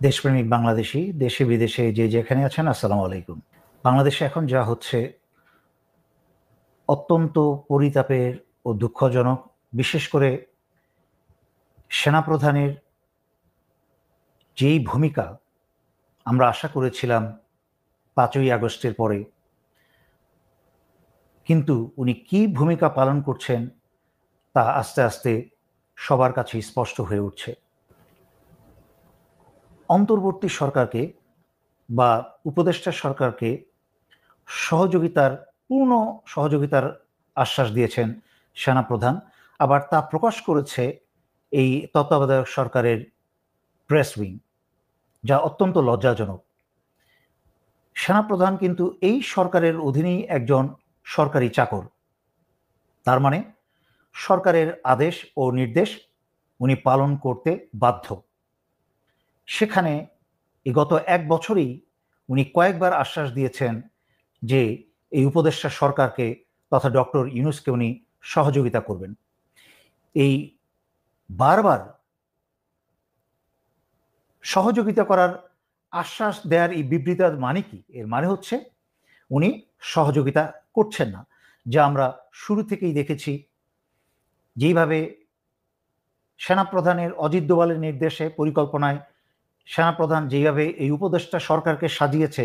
দেশপ্রেমিক বাংলাদেশি, দেশে বিদেশে যে যেখানে আছেন, আসসালামু আলাইকুম। বাংলাদেশে এখন যা হচ্ছে অত্যন্ত পরিতাপের ও দুঃখজনক। বিশেষ করে সেনাপ্রধানের যেই ভূমিকা আমরা আশা করেছিলাম ৫ই আগস্টের পরে, কিন্তু উনি কি ভূমিকা পালন করছেন তা আস্তে আস্তে সবার কাছে স্পষ্ট হয়ে উঠছে। অন্তর্বর্তী সরকারকে বা উপদেষ্টা সরকারকে সহযোগিতার পূর্ণ সহযোগিতার আশ্বাস দিয়েছেন সেনাপ্রধান। আবার তা প্রকাশ করেছে এই তত্ত্বাবধায়ক সরকারের প্রেস উইং, যা অত্যন্ত লজ্জাজনক। সেনাপ্রধান কিন্তু এই সরকারের অধীনেই একজন সরকারি চাকর। তার মানে সরকারের আদেশ ও নির্দেশ উনি পালন করতে বাধ্য। সেখানে গত ১ বছরেই উনি কয়েকবার আশ্বাস দিয়েছেন যে এই উপদেষ্টা সরকারকে তথা ডক্টর ইউনূসকে উনি সহযোগিতা করবেন। এই বারবার সহযোগিতা করার আশ্বাস দেওয়ার এই বিবৃতির মানে কি? এর মানে হচ্ছে উনি সহযোগিতা করছেন না, যা আমরা শুরু থেকেই দেখেছি। যেইভাবে সেনাপ্রধানের অজিত দোভালের নির্দেশে পরিকল্পনায় সেনাপ্রধান যেইভাবে এই উপদেষ্টা সরকারকে সাজিয়েছে,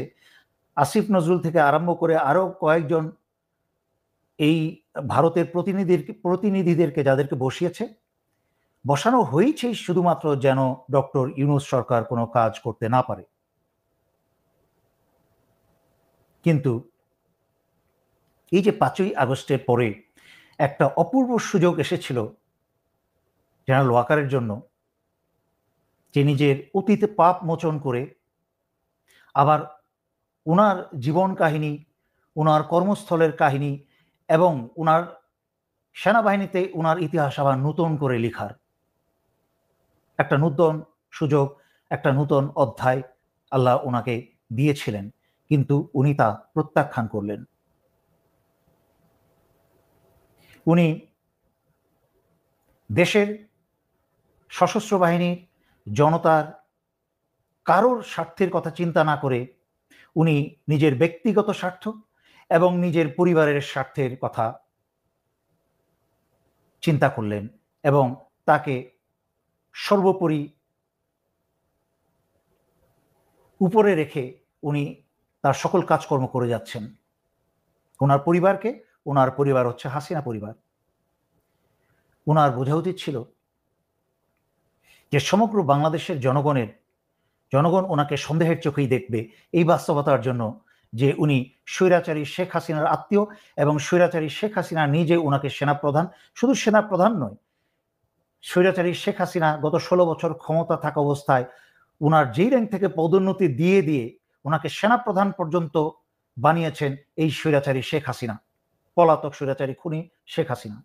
আসিফ নজরুল থেকে আরম্ভ করে আরও কয়েকজন এই ভারতের প্রতিনিধিদেরকে যাদেরকে বসানো হয়েছে শুধুমাত্র যেন ডক্টর ইউনূস সরকার কোনো কাজ করতে না পারে। কিন্তু এই যে ৫ই আগস্টের পরে একটা অপূর্ব সুযোগ এসেছিল জেনারেল ওয়াকারের জন্য, যে নিজের অতীতে পাপ মোচন করে আবার উনার জীবন কাহিনী, উনার কর্মস্থলের কাহিনী এবং উনার সেনাবাহিনীতে উনার ইতিহাস আবার নতুন করে লিখার একটা নূতন সুযোগ, একটা নূতন অধ্যায় আল্লাহ ওনাকে দিয়েছিলেন, কিন্তু উনি তা প্রত্যাখ্যান করলেন। উনি দেশের সশস্ত্র বাহিনীর, জনতার কারোর স্বার্থের কথা চিন্তা না করে উনি নিজের ব্যক্তিগত স্বার্থ এবং নিজের পরিবারের স্বার্থের কথা চিন্তা করলেন এবং তাকে সর্বোপরি উপরে রেখে উনি তার সকল কাজকর্ম করে যাচ্ছেন। ওনার পরিবার হচ্ছে হাসিনা পরিবার। ওনার বোঝা উচিত ছিল যে সমগ্র বাংলাদেশের জনগণ ওনাকে সন্দেহের চোখেই দেখবে, এই বাস্তবতার জন্য যে উনি স্বৈরাচারী শেখ হাসিনার আত্মীয় এবং স্বৈরাচারী শেখ হাসিনা নিজে ওনাকে সেনাপ্রধান, শুধু সেনাপ্রধান নয়, স্বৈরাচারী শেখ হাসিনা গত ১৬ বছর ক্ষমতা থাকা অবস্থায় ওনার যেই র্যাঙ্ক থেকে পদোন্নতি দিয়ে দিয়ে ওনাকে সেনাপ্রধান পর্যন্ত বানিয়েছেন এই স্বৈরাচারী শেখ হাসিনা, পলাতক স্বৈরাচারী খুনি শেখ হাসিনা।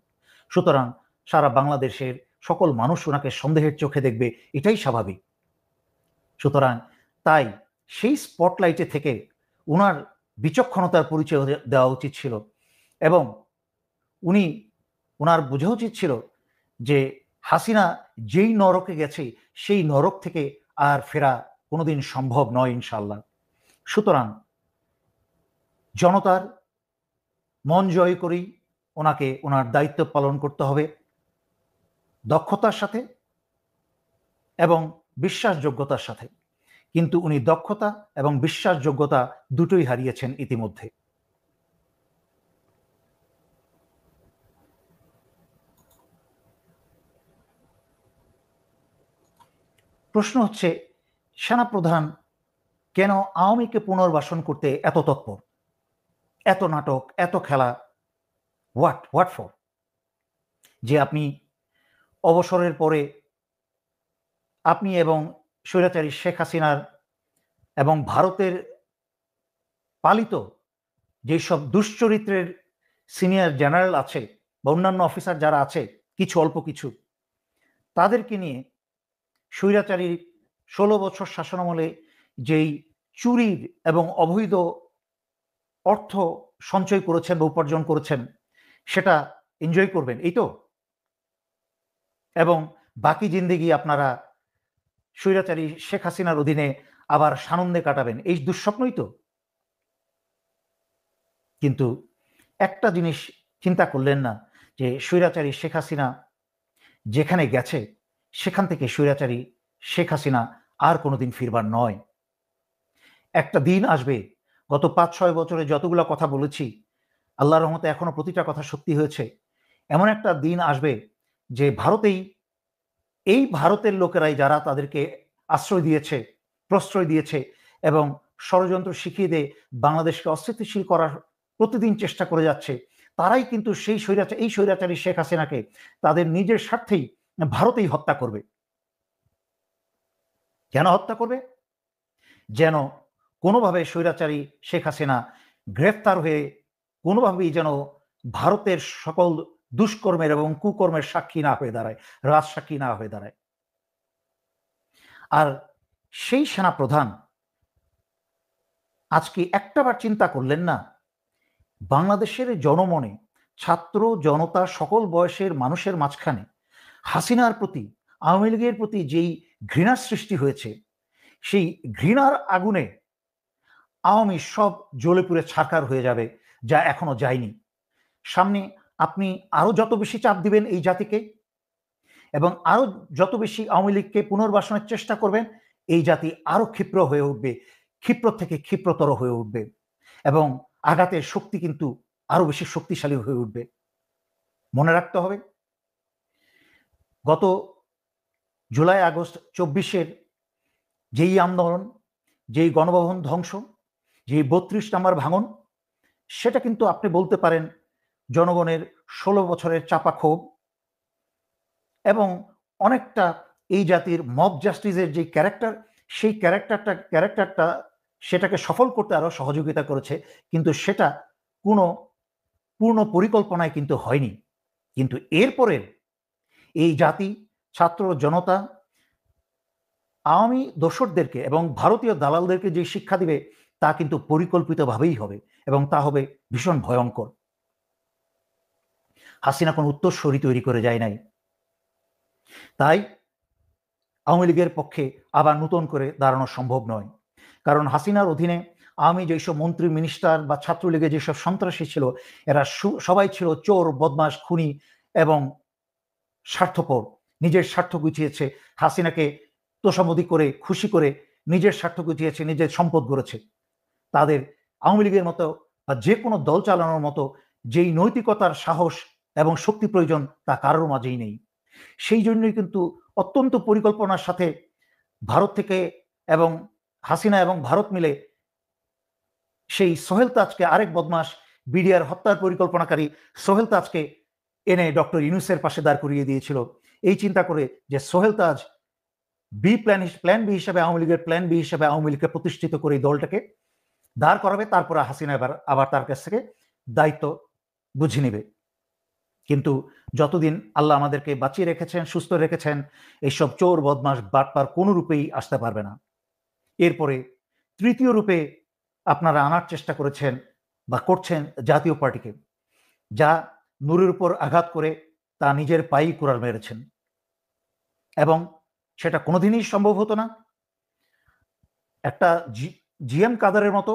সুতরাং সারা বাংলাদেশের সকল মানুষ ওনাকে সন্দেহের চোখে দেখবে, এটাই স্বাভাবিক। সুতরাং তাই সেই স্পটলাইটে থেকে ওনার বিচক্ষণতার পরিচয় দেওয়া উচিত ছিল এবং ওনার বোঝা উচিত ছিল যে হাসিনা যেই নরকে গেছে সেই নরক থেকে আর ফেরা কোনোদিন সম্ভব নয় ইনশাল্লাহ। সুতরাং জনতার মন জয় করেই ওনাকে ওনার দায়িত্ব পালন করতে হবে দক্ষতার সাথে এবং বিশ্বাসযোগ্যতার সাথে। কিন্তু উনি দক্ষতা এবং বিশ্বাসযোগ্যতা দুটোই হারিয়েছেন ইতিমধ্যে। প্রশ্ন হচ্ছে, সেনাপ্রধান কেন আওয়ামীকে পুনর্বাসন করতে এত তৎপর, এত নাটক, এত খেলা? What for? যে আপনি অবসরের পরে আপনি এবং স্বৈরাচারী শেখ হাসিনার এবং ভারতের পালিত যেসব দুশ্চরিত্রের সিনিয়র জেনারেল আছে বা অন্যান্য অফিসার যারা আছে, কিছু অল্প কিছু, তাদেরকে নিয়ে স্বৈরাচারী ১৬ বছর শাসনামলে যেই চুরির এবং অবৈধ অর্থ সঞ্চয় করেছেন বা উপার্জন করেছেন সেটা এনজয় করবেন, এই তো? এবং বাকি জিন্দেগি আপনারা স্বৈরাচারী শেখ হাসিনার অধীনে আবার সানন্দে কাটাবেন, এই দুঃস্বপ্নই তো। কিন্তু একটা জিনিস চিন্তা করলেন না যে স্বৈরাচারী শেখ হাসিনা যেখানে গেছে সেখান থেকে স্বৈরাচারী শেখ হাসিনা আর কোনোদিন ফিরবার নয়। একটা দিন আসবে, গত ৫-৬ বছরে যতগুলো কথা বলেছি আল্লাহর রহমতে এখনো প্রতিটা কথা সত্যি হয়েছে। এমন একটা দিন আসবে যে এই ভারতের লোকেরাই যারা তাদেরকে আশ্রয় দিয়েছে, প্রশ্রয় দিয়েছে এবং ষড়যন্ত্র শিখিয়ে দিয়ে বাংলাদেশকে অস্থিতিশীল করার প্রতিদিন চেষ্টা করে যাচ্ছে, তারাই কিন্তু এই স্বৈরাচারী শেখ হাসিনাকে তাদের নিজের স্বার্থেই ভারতেই হত্যা করবে। কেন হত্যা করবে? যেন কোনোভাবে স্বৈরাচারী শেখ হাসিনা গ্রেফতার হয়ে কোনোভাবেই যেন ভারতের সকল দুষ্কর্মের এবং কুকর্মের সাক্ষী না হয়ে দাঁড়ায়, রাজসাক্ষী না হয়ে দাঁড়ায়। আর সেই সেনাপ্রধান আজকে একটাবার চিন্তা করলেন না বাংলাদেশের জনমনে, ছাত্র জনতা সকল বয়সের মানুষের মাঝখানে হাসিনার প্রতি, আওয়ামী লীগের প্রতি যেই ঘৃণার সৃষ্টি হয়েছে, সেই ঘৃণার আগুনে আওয়ামী সব জ্বলে পুড়ে ছারখার হয়ে যাবে, যা এখনো যায়নি। সামনে আপনি আরো যত বেশি চাপ দিবেন এই জাতিকে এবং আরো যত বেশি আওয়ামী লীগকে পুনর্বাসনের চেষ্টা করবেন, এই জাতি আরো ক্ষিপ্র হয়ে উঠবে, ক্ষিপ্র থেকে ক্ষিপ্রতর হয়ে উঠবে এবং আঘাতের শক্তি কিন্তু আরো বেশি শক্তিশালী হয়ে উঠবে। মনে রাখতে হবে গত জুলাই আগস্ট ২৪-এর যেই আন্দোলন, যেই গণভবন ধ্বংস, যেই ৩২ নম্বর ভাঙন, সেটা কিন্তু আপনি বলতে পারেন জনগণের ১৬ বছরের চাপা ক্ষোভ এবং অনেকটা এই জাতির মব জাস্টিসের যে ক্যারেক্টার, সেই ক্যারেক্টারটা সেটাকে সফল করতে আরো সহযোগিতা করেছে, কিন্তু সেটা কোনো পূর্ণ পরিকল্পনায় কিন্তু হয়নি। কিন্তু এরপরের এই জাতি, ছাত্র জনতা আওয়ামী দোসরদেরকে এবং ভারতীয় দালালদেরকে যে শিক্ষা দিবে তা কিন্তু পরিকল্পিতভাবেই হবে এবং তা হবে ভীষণ ভয়ঙ্কর। হাসিনা কোনো উত্তরসূরি তৈরি করে যায় নাই, তাই আওয়ামী লীগের পক্ষে আবার নতুন করে দাঁড়ানো সম্ভব নয়। কারণ হাসিনার অধীনে আওয়ামী যেসব মন্ত্রী মিনিস্টার বা ছাত্রলীগের যেসব সন্ত্রাসী ছিল, এরা সবাই ছিল চোর, বদমাশ, খুনি এবং স্বার্থপর। নিজের স্বার্থ গুছিয়েছে, হাসিনাকে তোষামোদী করে খুশি করে নিজের স্বার্থ গুছিয়েছে, নিজের সম্পদ গড়েছে। তাদের আওয়ামী লীগের মতো বা যে কোনো দল চালানোর মতো যেই নৈতিকতার সাহস এবং শক্তি প্রয়োজন তা কারোর মাঝেই নেই। সেই জন্যই কিন্তু অত্যন্ত পরিকল্পনার সাথে ভারত থেকে এবং হাসিনা এবং ভারত মিলে সেই সোহেল তাজকে, আরেক বদমাস বিডিআর হত্যার পরিকল্পনাকারী সোহেল তাজকে এনে ডক্টর ইউনূসের পাশে দাঁড় করিয়ে দিয়েছিল, এই চিন্তা করে যে সোহেল তাজ প্ল্যান বি হিসাবে আওয়ামী লীগের প্ল্যান বি হিসাবে আওয়ামী লীগকে প্রতিষ্ঠিত করে এই দলটাকে দাঁড় করাবে, তারপরে হাসিনা আবার তার কাছ থেকে দায়িত্ব বুঝে নেবে। কিন্তু যতদিন আল্লাহ আমাদেরকে বাঁচিয়ে রেখেছেন, সুস্থ রেখেছেন, এইসব চোর, বদমাস, বাটপার কোনো রূপেই আসতে পারবে না। এরপরে তৃতীয় রূপে আপনারা আনার চেষ্টা করেছেন বা করছেন জাতীয় পার্টিকে, যা নূরের উপর আঘাত করে তা নিজের পায়েই কুড়াল মেরেছেন এবং সেটা কোনোদিনই সম্ভব হতো না। একটা জিএম কাদারের মতো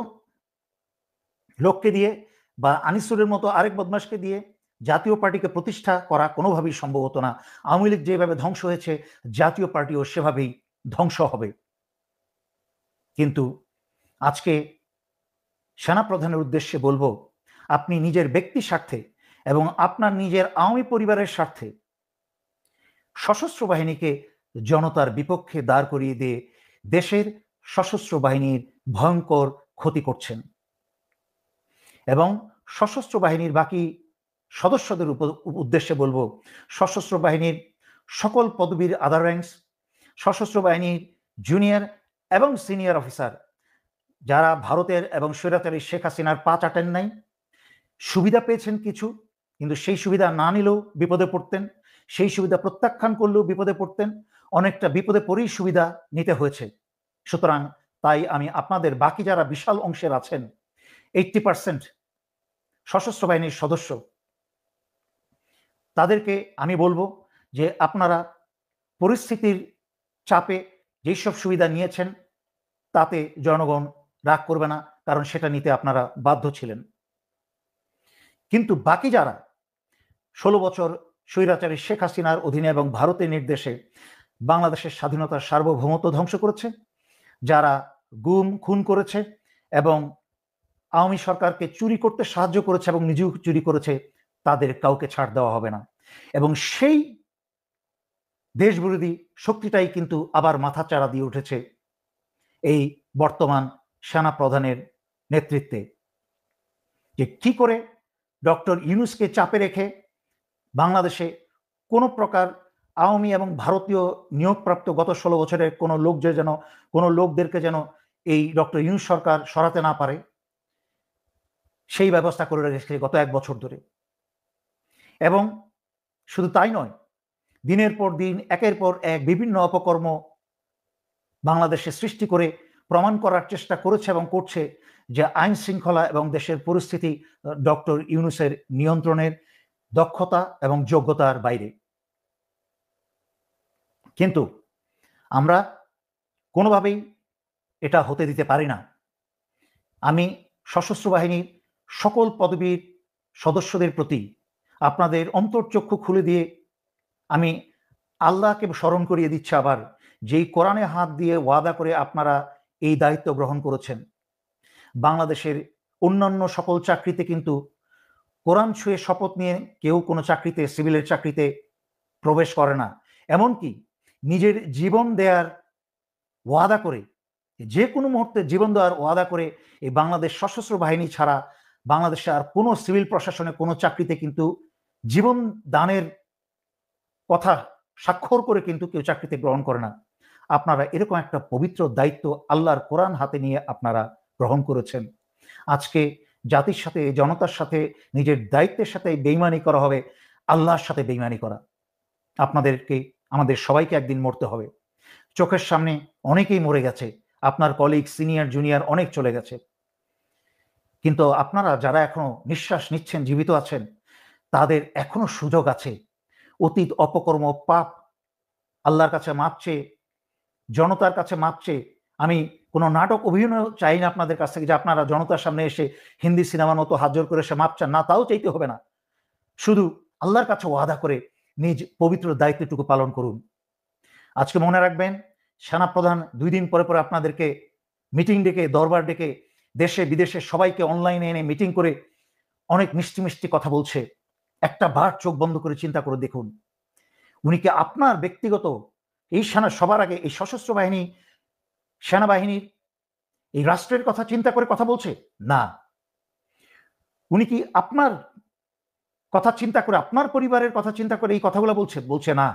লোককে দিয়ে বা আনিসুরের মতো আরেক বদমাসকে দিয়ে জাতীয় পার্টিকে প্রতিষ্ঠা করা কোনোভাবেই সম্ভব হতো না। আওয়ামী লীগ যেভাবে ধ্বংস হয়েছে, জাতীয় পার্টিও সেভাবেই ধ্বংস হবে। কিন্তু আজকে সেনাপ্রধানের উদ্দেশ্যে বলবো, আপনি নিজের ব্যক্তি স্বার্থে এবং আপনার নিজের আওয়ামী পরিবারের স্বার্থে সশস্ত্র বাহিনীকে জনতার বিপক্ষে দাঁড় করিয়ে দিয়ে দেশের সশস্ত্র বাহিনীর ভয়ঙ্কর ক্ষতি করছেন এবং সশস্ত্র বাহিনীর বাকি সদস্যদের উদ্দেশ্যে বলবো, সশস্ত্র বাহিনীর সকল পদবীর আদার র্যাঙ্কস, সশস্ত্র বাহিনীর জুনিয়র এবং সিনিয়র অফিসার যারা ভারতের এবং স্বৈরাচারী শেখ হাসিনার পা চাটেন নাই, সুবিধা পেয়েছেন কিছু, কিন্তু সেই সুবিধা না নিলেও বিপদে পড়তেন, সেই সুবিধা প্রত্যাখ্যান করলেও বিপদে পড়তেন, অনেকটা বিপদে পড়েই সুবিধা নিতে হয়েছে। সুতরাং তাই আমি আপনাদের বাকি যারা বিশাল অংশের আছেন 80% সশস্ত্র বাহিনীর সদস্য, তাদেরকে আমি বলবো যে আপনারা পরিস্থিতির চাপে যেই সব সুবিধা নিয়েছেন তাতে জনগণ রাগ করবে না, কারণ সেটা নিতে আপনারা বাধ্য ছিলেন। কিন্তু বাকি যারা 16 বছর স্বৈরাচারী শেখ হাসিনার অধীনে এবং ভারতের নির্দেশে বাংলাদেশের স্বাধীনতার সার্বভৌমত্ব ধ্বংস করেছে, যারা গুম খুন করেছে এবং আওয়ামী সরকারকে চুরি করতে সাহায্য করেছে এবং নিজেও চুরি করেছে, তাদের কাউকে ছাড় দেওয়া হবে না। এবং সেই দেশবিরোধী শক্তিটাই কিন্তু আবার মাথাচাড়া দিয়ে উঠেছে এই বর্তমান সেনা প্রধানের নেতৃত্বে, যে কি করে ডক্টর ইউনূসকে চাপে রেখে বাংলাদেশে কোনো প্রকার আওয়ামী এবং ভারতীয় নিয়োগপ্রাপ্ত গত 16 বছরের কোনো লোকদেরকে যেন এই ডক্টর ইউনূস সরকার সরাতে না পারে, সেই ব্যবস্থা করে রেখেছে গত 1 বছর ধরে। এবং শুধু তাই নয়, দিনের পর দিন একের পর এক বিভিন্ন অপকর্ম বাংলাদেশে সৃষ্টি করে প্রমাণ করার চেষ্টা করেছে এবং করছে যে আইন শৃঙ্খলা এবং দেশের পরিস্থিতি ডক্টর ইউনূসের নিয়ন্ত্রণের দক্ষতা এবং যোগ্যতার বাইরে। কিন্তু আমরা কোনোভাবেই এটা হতে দিতে পারি না। আমি সশস্ত্র বাহিনীর সকল পদবীর সদস্যদের প্রতি আপনাদের অন্তর্চক্ষু খুলে দিয়ে আমি আল্লাহকে স্মরণ করিয়ে দিচ্ছি আবার, যেই কোরআনে হাত দিয়ে ওয়াদা করে আপনারা এই দায়িত্ব গ্রহণ করেছেন। বাংলাদেশের অন্যান্য সকল চাকরিতে কিন্তু কোরআন ছুঁয়ে শপথ নিয়ে কেউ কোনো চাকরিতে, সিভিলের চাকরিতে প্রবেশ করে না। এমনকি নিজের জীবন দেওয়ার ওয়াদা করে, যে কোনো মুহূর্তে জীবন দেওয়ার ওয়াদা করে এই বাংলাদেশ সশস্ত্র বাহিনী ছাড়া বাংলাদেশে আর কোনো সিভিল প্রশাসনে কোনো চাকরিতে কিন্তু জীবন দানের কথা স্বাক্ষর করে কিন্তু কেউ চাকরিতে গ্রহণ করে না। আপনারা এরকম একটা পবিত্র দায়িত্ব আল্লাহর কোরআন হাতে নিয়ে আপনারা গ্রহণ করেছেন। আজকে জাতির সাথে, জনতার সাথে, নিজের দায়িত্বের সাথে বেইমানি করা হবে, আল্লাহর সাথে বেইমানি করা। আপনাদেরকে, আমাদের সবাইকে একদিন মরতে হবে। চোখের সামনে অনেকেই মরে গেছে, আপনার কলিগ, সিনিয়র, জুনিয়র অনেক চলে গেছে। কিন্তু আপনারা যারা এখনো নিঃশ্বাস নিচ্ছেন, জীবিত আছেন, তাদের এখনো সুযোগ আছে অতীত অপকর্ম, পাপ আল্লাহর কাছে মাপ চেয়ে, জনতার কাছে মাপ চেয়ে। আমি কোনো নাটক অভিনয় চাই না আপনাদের কাছ থেকে যে আপনারা জনতার সামনে এসে হিন্দি সিনেমার মতো হাত জোর করে এসে মাপ চান, না, তাও চাইতে হবে না। শুধু আল্লাহর কাছে ওয়াদা করে নিজ পবিত্র দায়িত্বটুকু পালন করুন। আজকে মনে রাখবেন, সেনাপ্রধান 2 দিন পরে পরে আপনাদেরকে মিটিং ডেকে, দরবার ডেকে, দেশে বিদেশে সবাইকে অনলাইনে এনে মিটিং করে অনেক মিষ্টি মিষ্টি কথা বলছে। একটা বার চোখ বন্ধ করে চিন্তা করে দেখুন, উনি কি আপনার ব্যক্তিগত এই সবার আগে এই সশস্ত্র বাহিনী, সেনাবাহিনীর, এই রাষ্ট্রের কথা চিন্তা করে কথা বলছে? না। উনি কি আপনার কথা চিন্তা করে, আপনার পরিবারের কথা চিন্তা করে এই কথাগুলো বলছে না।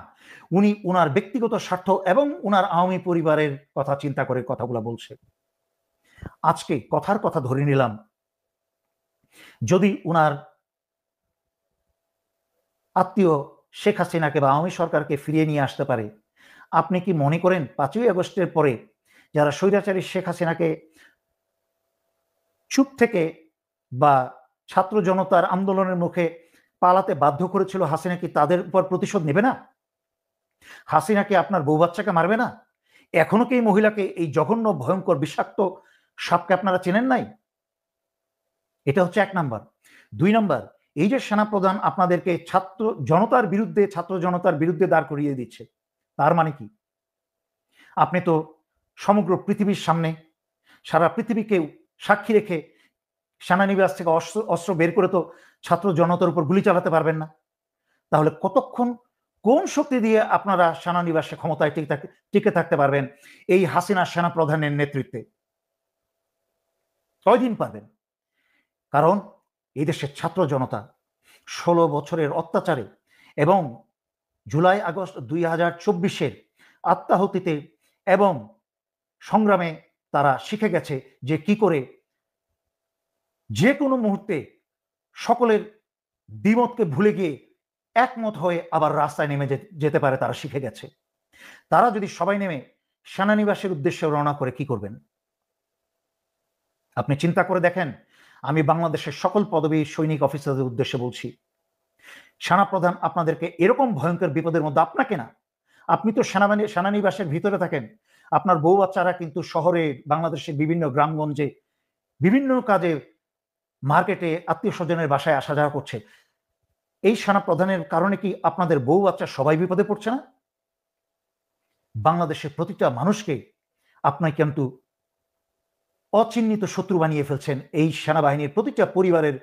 উনি উনার ব্যক্তিগত স্বার্থ এবং উনার আওয়ামী পরিবারের কথা চিন্তা করে কথাগুলো বলছে। আজকে কথার কথা ধরে নিলাম, যদি উনার আত্মীয় শেখ হাসিনাকে বা আওয়ামী সরকারকে ফিরিয়ে নিয়ে আসতে পারে, আপনি কি মনে করেন 5ই আগস্টের পরে যারা স্বৈরাচারী শেখ হাসিনাকে চুপ থেকে বা ছাত্র জনতার আন্দোলনের মুখে পালাতে বাধ্য করেছিল, হাসিনা কি তাদের উপর প্রতিশোধ নেবে না? হাসিনা কি আপনার বউ বাচ্চাকে মারবে না? এখনো কি এই মহিলাকে, এই জঘন্য ভয়ঙ্কর বিষাক্ত সাপকে আপনারা চেনেন নাই? এটা হচ্ছে 1 নাম্বার। 2 নাম্বার, এই যে সেনাপ্রধান আপনাদেরকে ছাত্র জনতার বিরুদ্ধে দাঁড় করিয়ে দিচ্ছে, তার মানে কি? আপনি তো সমগ্র পৃথিবীর সামনে, সারা পৃথিবীকে সাক্ষী রেখে সেনানিবাস থেকে অস্ত্র বের করে তো ছাত্র জনতার উপর গুলি চালাতে পারবেন না। তাহলে কতক্ষণ, কোন শক্তি দিয়ে আপনারা সেনানিবাসে ক্ষমতায় টিকে থাকতে পারবেন এই হাসিনা সেনাপ্রধানের নেতৃত্বে? কয়দিন পারবেন? কারণ এই দেশের ছাত্র জনতা 16 বছরের অত্যাচারে এবং জুলাই আগস্ট 2024-এর আত্মাহুতিতে এবং সংগ্রামে তারা শিখে গেছে যে কি করে যে কোনো মুহূর্তে সকলের দ্বিমতকে ভুলে গিয়ে একমত হয়ে আবার রাস্তায় নেমে যেতে পারে, তারা শিখে গেছে। তারা যদি সবাই নেমে সেনানিবাসের উদ্দেশ্যে রওনা করে কি করবেন? আপনি চিন্তা করে দেখেন। আমি বাংলাদেশের সকল পদবী সৈনিক অফিসারদের উদ্দেশ্যে বলছি, সেনাপ্রধান আপনাদেরকে এরকম ভয়ঙ্কর বিপদের মধ্যে, আপনাকে না, আপনি তো সেনানিবাসের ভিতরে থাকেন, আপনার বউ বাচ্চারা কিন্তু শহরে, বাংলাদেশের বিভিন্ন গ্রামগঞ্জে, বিভিন্ন কাজে, মার্কেটে, আত্মীয় স্বজনের বাসায় আসা যাওয়া করছে। এই সেনা প্রধানের কারণে কি আপনাদের বউ বাচ্চা সবাই বিপদে পড়ছে না? বাংলাদেশের প্রতিটা মানুষকে আপনি কিন্তু অচিহ্নিত শত্রু বানিয়ে ফেলছেন। এই সেনাবাহিনীর প্রতিটা পরিবারের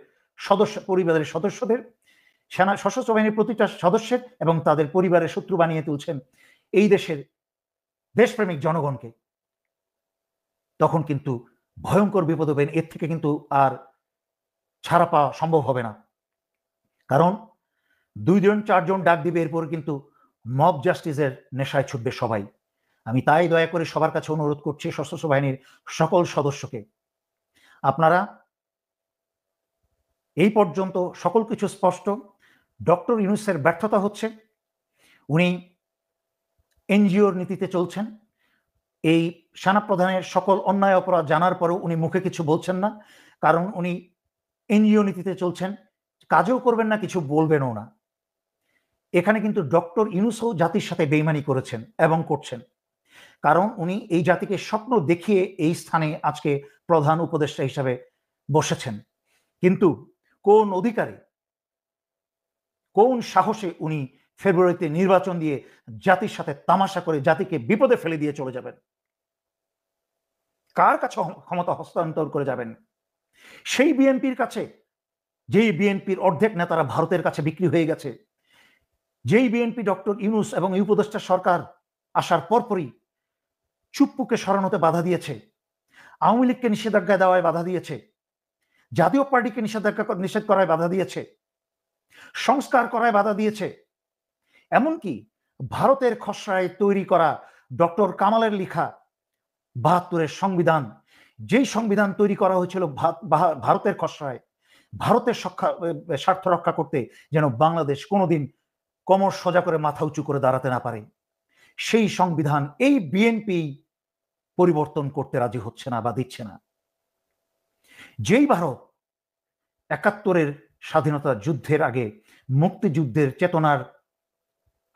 সদস্যদের, সশস্ত্র বাহিনীর প্রতিটা সদস্যের এবং তাদের পরিবারের শত্রু বানিয়ে তুলছেন এই দেশের দেশপ্রেমিক জনগণকে। তখন কিন্তু ভয়ঙ্কর বিপদ হবেন। এর থেকে কিন্তু আর ছাড়া পাওয়া সম্ভব হবে না। কারণ 2 জন 4 জন ডাক দিবে, এরপর কিন্তু মব জাস্টিসের নেশায় ছুটবে সবাই। আমি তাই দয়া করে সবার কাছে অনুরোধ করছি, সশস্ত্র বাহিনীর সকল সদস্যকে, আপনারা এই পর্যন্ত সকল কিছু স্পষ্ট। ডক্টর ইউনূসের ব্যর্থতা হচ্ছে, উনি এনজিওর নীতিতে চলছেন। এই সেনাপ্রধানের সকল অন্যায় অপরাধ জানার পরেও উনি মুখে কিছু বলছেন না, কারণ উনি এনজিও নীতিতে চলছেন, কাজও করবেন না, কিছু বলবেনও না। এখানে কিন্তু ডক্টর ইউনূসও জাতির সাথে বেইমানি করেছেন এবং করছেন, কারণ উনি এই জাতিকে স্বপ্ন দেখিয়ে এই স্থানে আজকে প্রধান উপদেষ্টা হিসাবে বসেছেন। কিন্তু কোন অধিকারে, কোন সাহসে উনি ফেব্রুয়ারিতে নির্বাচন দিয়ে জাতির সাথে তামাশা করে জাতিকে বিপদে ফেলে দিয়ে চলে যাবেন? কার কাছে ক্ষমতা হস্তান্তর করে যাবেন? সেই বিএনপির কাছে, যেই বিএনপির অর্ধেক নেতারা ভারতের কাছে বিক্রি হয়ে গেছে, যেই বিএনপি ডক্টর ইউনূস এবং এই উপদেষ্টা সরকার আসার পরপরই চুপ্পুকে সরানোতে বাধা দিয়েছে, আওয়ামী লীগকে নিষেধাজ্ঞা দেওয়ায় বাধা দিয়েছে, জাতীয় পার্টিকে নিষেধ করায় বাধা দিয়েছে, সংস্কার করায় বাধা দিয়েছে, এমনকি ভারতের খসড়ায় তৈরি করা ডক্টর কামালের লেখা ৭২-এর সংবিধান, যেই সংবিধান তৈরি করা হয়েছিল ভারতের খসড়ায়, ভারতের স্বার্থ রক্ষা করতে, যেন বাংলাদেশ কোনোদিন কোমর সোজা করে মাথা উঁচু করে দাঁড়াতে না পারে, সেই সংবিধান এই বিএনপি পরিবর্তন করতে রাজি হচ্ছে না বা দিচ্ছে না। যেই ভারত ৭১-এর স্বাধীনতা যুদ্ধের আগে মুক্তিযুদ্ধের চেতনার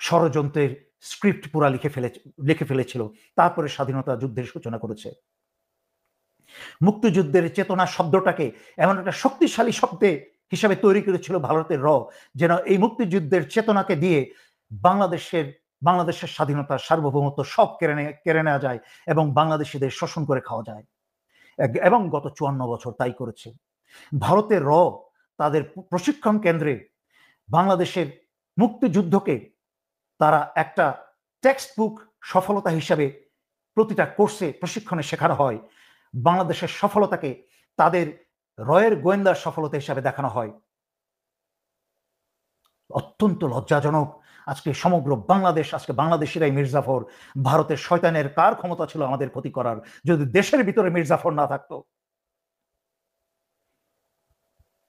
ষড়যন্ত্রের স্ক্রিপ্ট পুরা লিখে ফেলেছিল, তারপরে স্বাধীনতা যুদ্ধের সূচনা করেছে। মুক্তিযুদ্ধের চেতনা শব্দটাকে এমন একটা শক্তিশালী শব্দে হিসাবে তৈরি করেছিল ভারতের যেন এই মুক্তিযুদ্ধের চেতনাকে দিয়ে বাংলাদেশের স্বাধীনতা, সার্বভৌমত্ব সব কেড়ে নেওয়া যায় এবং বাংলাদেশিদের শোষণ করে খাওয়া যায়। এবং গত ৫৪ বছর তাই করেছে। ভারতের তাদের প্রশিক্ষণ কেন্দ্রে বাংলাদেশের মুক্তিযুদ্ধকে তারা একটা টেক্সট বুক সফলতা হিসাবে প্রতিটা কোর্সে প্রশিক্ষণে শেখানো হয়। বাংলাদেশের সফলতাকে তাদের রয়ের গোয়েন্দার সফলতা হিসাবে দেখানো হয়। অত্যন্ত লজ্জাজনক। আজকে সমগ্র বাংলাদেশ, আজকে বাংলাদেশিরাই মির্জাফর। ভারতের শয়তানের কার ক্ষমতা ছিল আমাদের ক্ষতি করার, যদি দেশের ভিতরে মির্জাফর না থাকতো?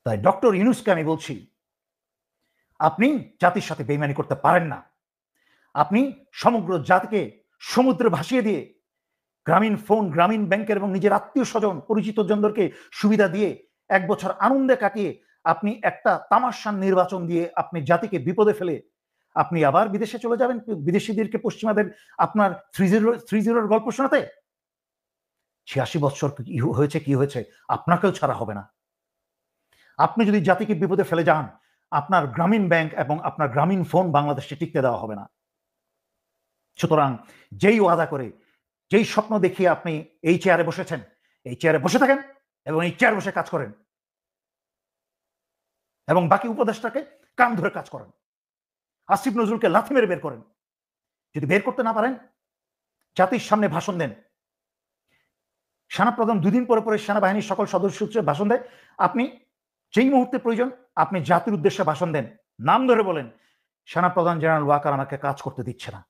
তাই ডক্টর ইউনূসকে আমি বলছি, আপনি জাতির সাথে বেইমানি করতে পারেন না। আপনি সমগ্র জাতিকে সমুদ্রে ভাসিয়ে দিয়ে গ্রামীণ ফোন, গ্রামীণ ব্যাংকের এবং নিজের আত্মীয় স্বজন, পরিচিত জনদেরকে সুবিধা দিয়ে 1 বছর আনন্দে কাটিয়ে আপনি একটা তামাশার নির্বাচন দিয়ে আপনি জাতিকে বিপদে ফেলে আপনি আবার বিদেশে চলে যাবেন, বিদেশিদেরকে, পশ্চিমাদের আপনার 3-0 গল্প শোনাতে। 86 বছর কি হয়েছে আপনাকেও ছাড়া হবে না। আপনি যদি জাতিকে বিপদে ফেলে যান, আপনার গ্রামীণ ব্যাংক এবং আপনার গ্রামীণ ফোন বাংলাদেশে টিকতে দেওয়া হবে না। সুতরাং যেই ওয়াদা করে, যেই স্বপ্ন দেখিয়ে আপনি এই চেয়ারে বসেছেন, এই চেয়ারে বসে থাকেন এবং এই চেয়ারে বসে কাজ করেন এবং বাকি উপদেষ্টাকে কান ধরে কাজ করেন। আসিফ নজরুলকে লাথি মেরে বের করেন। যদি বের করতে না পারেন, জাতির সামনে ভাষণ দেন। সেনাপ্রধান 2 দিন পরে সেনাবাহিনীর সকল সদস্য ভাষণ দেয়। আপনি যেই মুহূর্তে প্রয়োজন আপনি জাতির উদ্দেশ্যে ভাষণ দেন, নাম ধরে বলেন, সেনাপ্রধান জেনারেল ওয়াকার আমাকে কাজ করতে দিচ্ছে না,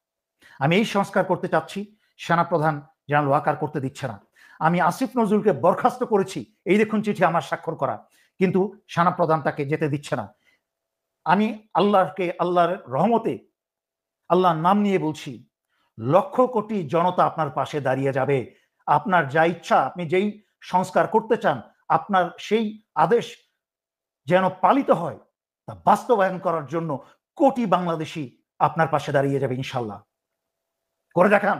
আমি এই সংস্কার করতে চাচ্ছি, সেনাপ্রধান জেনারেল ওয়াকার করতে দিচ্ছে না, আমি আসিফ নজরুলকে বরখাস্ত করেছি, এই দেখুন চিঠি আমার স্বাক্ষর করা, কিন্তু সেনাপ্রধান তাকে যেতে দিচ্ছে না। আমি আল্লাহর রহমতে, আল্লাহর নাম নিয়ে বলছি, লক্ষ কোটি জনতা আপনার পাশে দাঁড়িয়ে যাবে। আপনার যা ইচ্ছা, আপনি যেই সংস্কার করতে চান, আপনার সেই আদেশ যেন পালিত হয়, তা বাস্তবায়ন করার জন্য কোটি বাংলাদেশি আপনার পাশে দাঁড়িয়ে যাবে ইনশাল্লাহ। করে দেখান।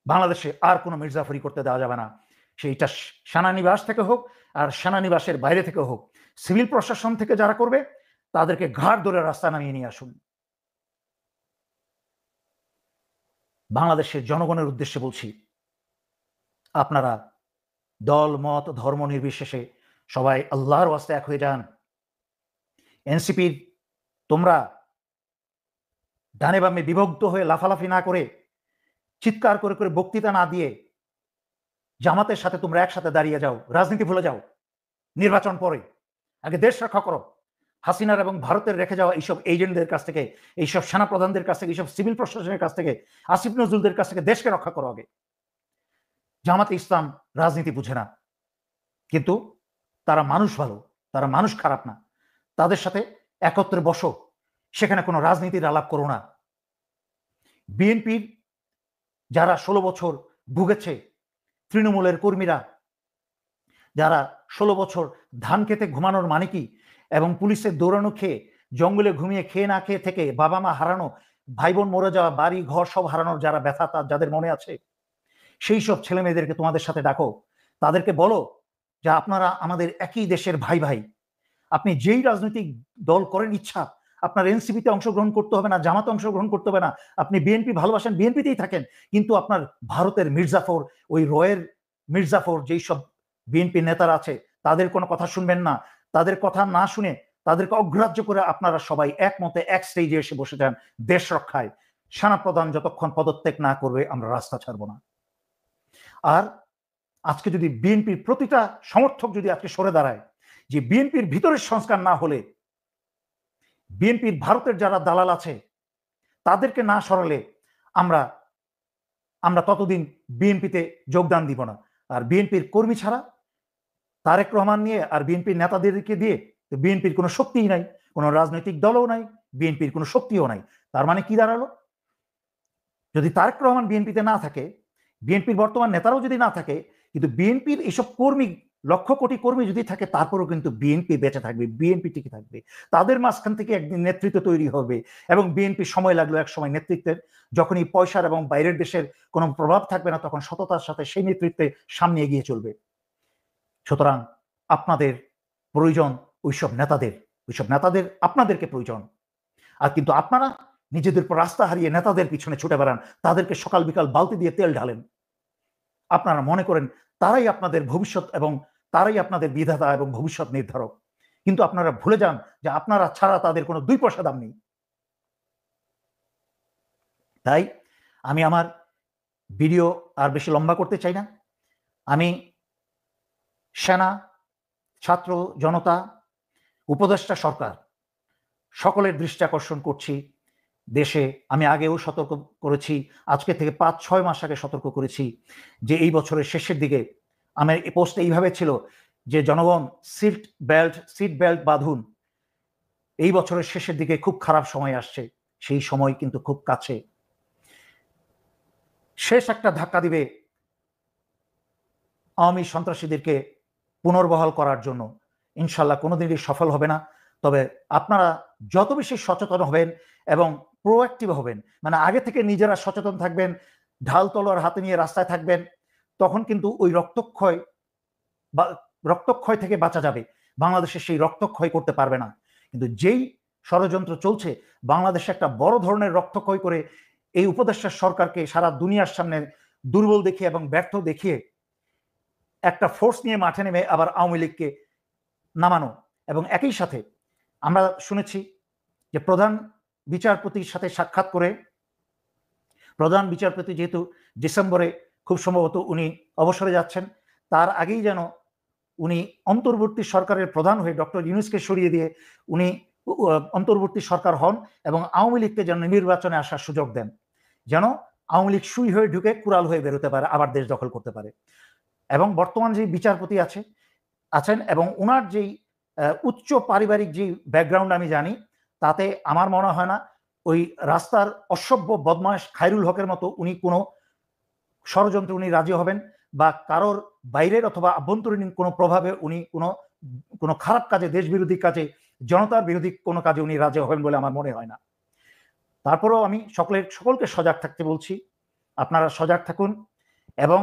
বাংলাদেশে আর কোনো মির্জাফরি করতে দেওয়া যাবে না, সেইটা সেনানিবাস থেকে হোক আর সেনানিবাসের বাইরে থেকে হোক। সিভিল প্রশাসন থেকে যারা করবে তাদেরকে ঘাড় ধরে রাস্তা নামিয়ে নিয়ে আসুন। বাংলাদেশের জনগণের উদ্দেশ্যে বলছি, আপনারা দল মত ধর্ম নির্বিশেষে সবাই আল্লাহর ওয়াস্তে এক হয়ে যান। এনসিপির তোমরা ডানে বামে বিভক্ত হয়ে লাফালাফি না করে, চিৎকার করে করে বক্তৃতা না দিয়ে জামাতের সাথে তোমরা একসাথে দাঁড়িয়ে যাও, রাজনীতি ভুলে যাও, নির্বাচন পরে, আগে দেশ রক্ষা করো। হাসিনার এবং ভারতের রেখে যাওয়া এইসব এজেন্টদের কাছ থেকে, এইসব সেনাপ্রধানদের কাছ থেকে, এইসব সিভিল প্রশাসনের কাছ থেকে, আসিফ নজরুলদের কাছ থেকে দেশকে রক্ষা করো আগে। জামাতে ইসলাম রাজনীতি বুঝে না, কিন্তু তারা মানুষ ভালো, তারা মানুষ খারাপ না। তাদের সাথে একত্রে বসো, সেখানে কোনো রাজনীতির আলাপ করো না। বিএনপির যারা 16 বছর ভুগেছে, তৃণমূলের কর্মীরা যারা 16 বছর ধান খেতে ঘুমানোর মানে কি, এবং পুলিশের দৌড়ানো খেয়ে, জঙ্গলে ঘুমিয়ে খেয়ে না খেয়ে থেকে বাবা মা হারানো, ভাই বোন মরে যাওয়া, বাড়ি ঘর সব হারানোর যারা ব্যথা তার যাদের মনে আছে, সেই সব ছেলে মেয়েদেরকে তোমাদের সাথে ডাকো। তাদেরকে বলো যে আপনারা আমাদের একই দেশের ভাই ভাই। আপনি যেই রাজনৈতিক দল করেন ইচ্ছা, আপনার এনসিপিতে অংশগ্রহণ করতে হবে না, জামাতে অংশগ্রহণ করতে হবে না, আপনি বিএনপি ভালোবাসেন বিএনপিতেই থাকেন, কিন্তু আপনার ভারতের মির্জাফর, ওই রয়ের মির্জাফর যেই সব বিএনপি নেতারা আছে তাদের কোনো কথা শুনবেন না। তাদের কথা না শুনে তাদেরকে অগ্রাহ্য করে আপনারা সবাই একমতে এক স্টেজে এসে বসে যান দেশ রক্ষায়। সেনাপ্রধান যতক্ষণ পদত্যাগ না করবে আমরা রাস্তা ছাড়বো না। আর আজকে যদি বিএনপির প্রতিটা সমর্থক যদি আজকে সরে দাঁড়ায় যে বিএনপির ভিতরের সংস্কার না হলে, বিএনপির ভারতের যারা দালাল আছে তাদেরকে না সরালে আমরা ততদিন বিএনপিতে যোগদান দিব না। আর বিএনপির কর্মী ছাড়া, তারেক রহমান নিয়ে আর বিএনপির নেতাদেরকে দিয়ে বিএনপির কোনো শক্তিই নাই, কোনো রাজনৈতিক দলও নাই, বিএনপির কোনো শক্তিও নাই। তার মানে কি দাঁড়ালো? যদি তারেক রহমান বিএনপিতে না থাকে, বিএনপির বর্তমান নেতারাও যদি না থাকে, কিন্তু বিএনপির এইসব কর্মী, লক্ষ কোটি কর্মী যদি থাকে, তারপরেও কিন্তু বিএনপি বেঁচে থাকবে, বিএনপি টিকে থাকবে। তাদের মাঝখান থেকে একদিন নেতৃত্ব তৈরি হবে, এবং বিএনপি সময় লাগলো এক সময় নেতৃত্বের, যখনই পয়সার এবং বাইরের দেশের কোনো প্রভাব থাকবে না, তখন সততার সাথে সেই নেতৃত্বে সামনে এগিয়ে চলবে। সুতরাং আপনাদের প্রয়োজন ওইসব নেতাদের আপনাদেরকে প্রয়োজন। আর কিন্তু আপনারা নিজেদের পর রাস্তা হারিয়ে নেতাদের পিছনে ছুটে বেড়ান, তাদেরকে সকাল বিকাল বালতি দিয়ে তেল ঢালেন। আপনারা মনে করেন তারাই আপনাদের ভবিষ্যৎ এবং তারাই আপনাদের বিধাতা এবং ভবিষ্যৎ নির্ধারক, কিন্তু আপনারা ভুলে যান যে আপনারা ছাড়া তাদের কোনো 2 পয়সা দাম নেই। তাই আমি আমার ভিডিও আর বেশি লম্বা করতে চাই না। আমি সেনা, ছাত্র জনতা, উপদেষ্টা সরকার সকলের দৃষ্টি আকর্ষণ করছি, দেশে আমি আগেও সতর্ক করেছি, আজকে থেকে 5-6 মাস আগে সতর্ক করেছি যে এই বছরের শেষের দিকে আমার এই পোস্ট এইভাবে ছিল যে জনগণ সিট বেল্ট বাঁধুন, এই বছরের শেষের দিকে খুব খারাপ সময় আসছে, সেই সময় কিন্তু খুব কাছে। শেষ একটা ধাক্কা দিবে আওয়ামী সন্ত্রাসীদেরকে পুনর্বহাল করার জন্য। ইনশাল্লাহ কোনোদিনই সফল হবে না। তবে আপনারা যত বেশি সচেতন হবেন এবং প্রোঅ্যাক্টিভ হবেন, মানে আগে থেকে নিজেরা সচেতন থাকবেন, ঢাল তলোয়ার হাতে নিয়ে রাস্তায় থাকবেন, তখন কিন্তু ওই রক্তক্ষয় থেকে বাঁচা যাবে। বাংলাদেশে সেই রক্তক্ষয় করতে পারবে না। কিন্তু যেই ষড়যন্ত্র চলছে, বাংলাদেশে একটা বড় ধরনের রক্তক্ষয় করে এই উপদেষ্টা সরকারকে সারা দুনিয়ার সামনে দুর্বল দেখিয়ে এবং ব্যর্থ দেখিয়ে একটা ফোর্স নিয়ে মাঠে নেমে আবার আওয়ামী লীগকে নামানো। এবং একই সাথে আমরা শুনেছি যে প্রধান বিচারপতির সাথে সাক্ষাৎ করে, প্রধান বিচারপতি যেহেতু ডিসেম্বরে খুব সম্ভবত উনি অবসরে যাচ্ছেন, তার আগেই যেন উনি অন্তর্বর্তী সরকারের প্রধান হয়ে ডক্টর ইউনূসকে সরিয়ে দিয়ে উনি অন্তর্বর্তী সরকার হন এবং আওয়ামী লীগকে যেন নির্বাচনে আসার সুযোগ দেন, যেন আওয়ামী লীগ সুই হয়ে ঢুকে কুড়াল হয়ে বেরোতে পারে, আবার দেশ দখল করতে পারে। এবং বর্তমান যে বিচারপতি আছেন এবং ওনার যেই উচ্চ পারিবারিক যে ব্যাকগ্রাউন্ড আমি জানি, তাতে আমার মনে হয় না ওই রাস্তার অসভ্য বদমাশ খায়রুল হকের মতো উনি কোনো ষড়যন্ত্রে উনি রাজি হবেন, বা কারোর বাইরের অথবা আভ্যন্তরীণ কোনো প্রভাবে উনি কোনো খারাপ কাজে, দেশ বিরোধী কাজে, জনতার বিরোধী কোনো কাজে উনি রাজি হবেন বলে আমার মনে হয় না। তারপরেও আমি সকলকে সজাগ থাকতে বলছি। আপনারা সজাগ থাকুন, এবং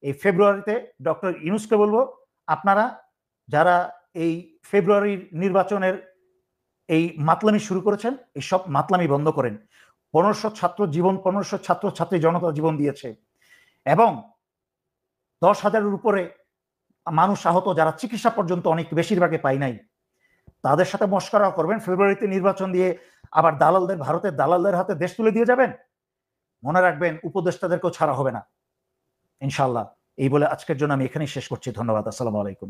এই ফেব্রুয়ারিতে ডক্টর ইউনূসকে বলবো, আপনারা যারা এই ফেব্রুয়ারির নির্বাচনের এই মাতলামি শুরু করেছেন, এই সব মাতলামি বন্ধ করেন। 1500 ছাত্র জীবন, 1500 ছাত্র ছাত্রী জনতা জীবন দিয়েছে এবং 10,000-এর উপরে মানুষ আহত, যারা চিকিৎসা পর্যন্ত অনেক বেশিরভাগে পাই নাই। তাদের সাথে মশকরা করবেন, ফেব্রুয়ারিতে নির্বাচন দিয়ে আবার দালালদের, ভারতের দালালদের হাতে দেশ তুলে দিয়ে যাবেন। মনে রাখবেন, উপদেষ্টাদেরকেও ছাড়া হবে না ইনশাআল্লাহ। এই বলে আজকের জন্য আমি এখানেই শেষ করছি। ধন্যবাদ। আসসালামু আলাইকুম।